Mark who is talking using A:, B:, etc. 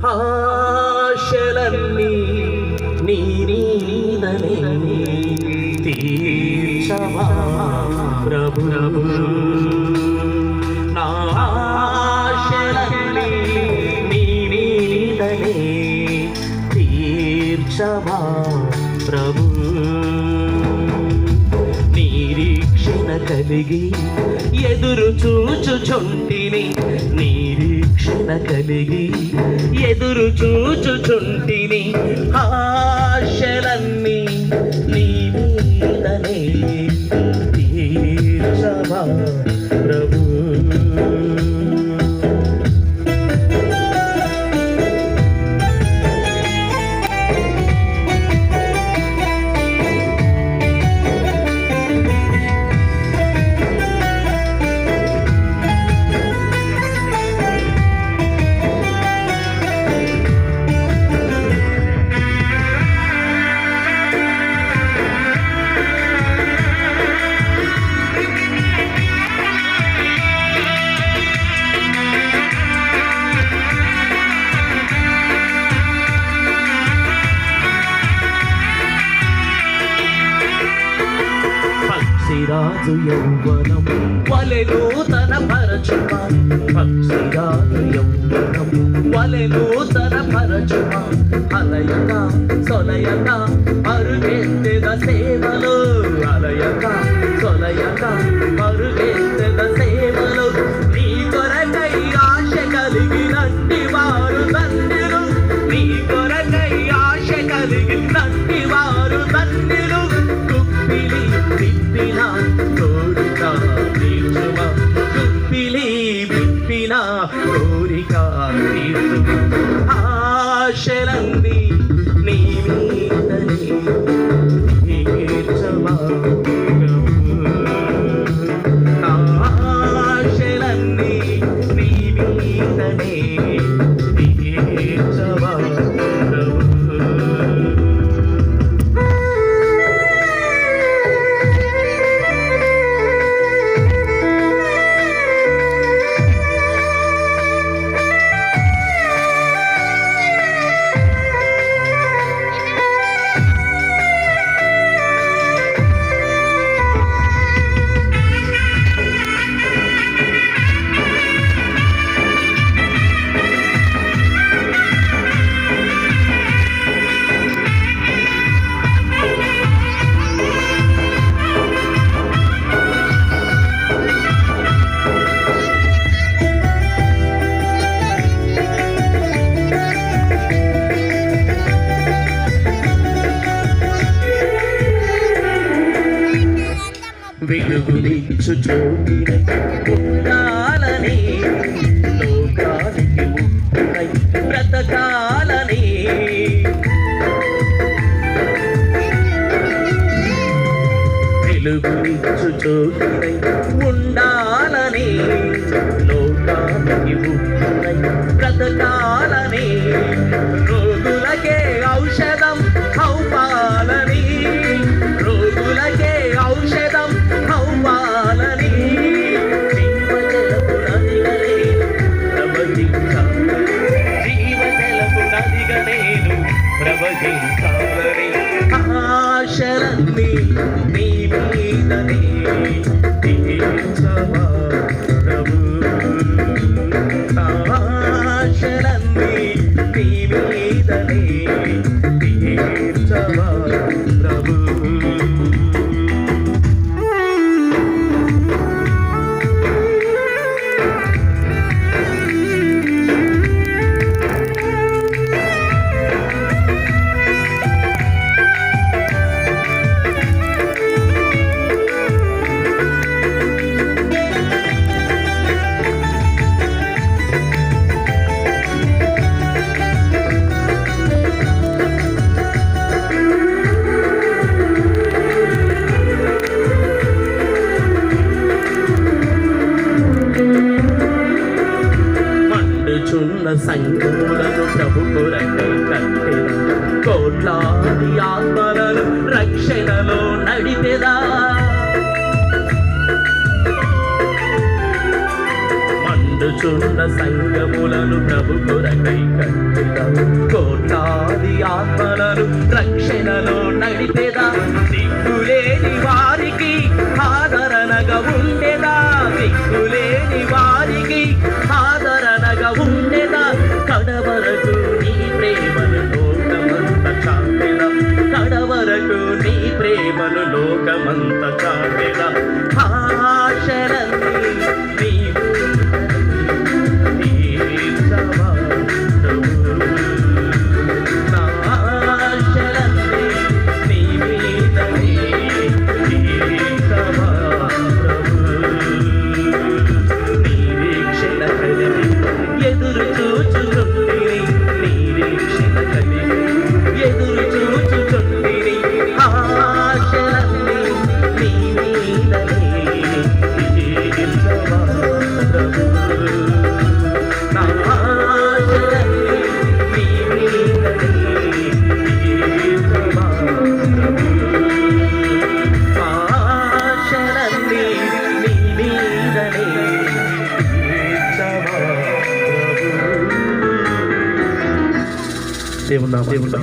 A: ఆశలన్నీ నీ నీదనే తీర్చవా ప్రభు. నా ఆశలన్నీ నీ నీదనే తీర్చవా ప్రభు. నిరీక్షణ కలిగి ఎదురు చూచుచుంటిని, నిరీక్షణ కలిగి ఎదురు చూచుచుంటిని, ఆశలన్నీ నీ మీదనే తీర్చవా ప్రభు. పక్షిరాజు యౌవనం వలె నూతన పరచుమా, పక్షిరాజు యౌవనం వలె నూతన పరచుమా, అలయక సొలయక అరుగెత్తెద సేవలు, అలయక సొలయక అరుగెత్తెద సేవలు. నీ కొరకై ఆశ కలిగినట్టి వారు ధన్యులు, నీ కొరకై ఆశ కలిగినట్టి వారు ధన్యులు. కుప్పిలి విప్పిన కోరిక తీర్చుమా, కుప్పిలి విప్పిన కోరిక తీర్చుమా, ఆశలన్నీ నీ మీదనే తీర్చవా ప్రభు. ఆశలన్నీ నీ మీదనే తీర్చవా ప్రభు. వెలుగునిచ్చు జ్యోతినై ఉండాలని, లోకానికి ఉప్పునై బ్రతకాలని, వెలుగునిచ్చు జ్యోతినై ఉండాలని, లోకానికి ఉప్పునై బ్రతకాలని, రోగులకే ఔషధం అవ్వాలని, రోగులకే ఔషధం అవ్వాలని, జీవజలపు నదిగా నేను ప్రవహించాలని, జీవజలపు నదిగా నేను ప్రవహించాలని, ఆశలన్నీ నీ మీదనే తీర్చవా ప్రభు. ఆశలన్నీ నీ మీదనే తీర్చవా ప్రభు. సంఘములను ప్రభు కొరకై కట్టెదా, కోట్లాది ఆత్మలను రక్షణలో నడిపెదా. కూర్చున్న సంఘములను ప్రభు కొరకై కట్టెదా కోట్లాది ఆత్మలను రక్షణలో నడిపేదా దిక్కులేని వారికి ఆదరణగా ఉండేదా దిక్కులేని వారికి ఆదరణగా ఉండేదా కడవరకు నీ ప్రేమను లోకమంత చాటెదా కడవరకు నీ ప్రేమను లోకమంత చాటెదా ఆశలన్నీ నీవు తీర్చవా ప్రభు. నా ఆశలన్నీ నీ మీదనే తీర్చవా ప్రభు. నిరీక్షణ కలిగి ఎదురు చూచుచుంటిని నిరీక్షణ కలిగి ఎదురు చూచుచుంటిని ఆశలన్నీ నీ మీదనే తీర్చవా ప్రభు. నా ఆశలన్నీ నీ మీదనే తీర్చవా ప్రభు. ఆశలన్నీ నీ మీదనే తీర్చవా ప్రభు. దేవుని నామమున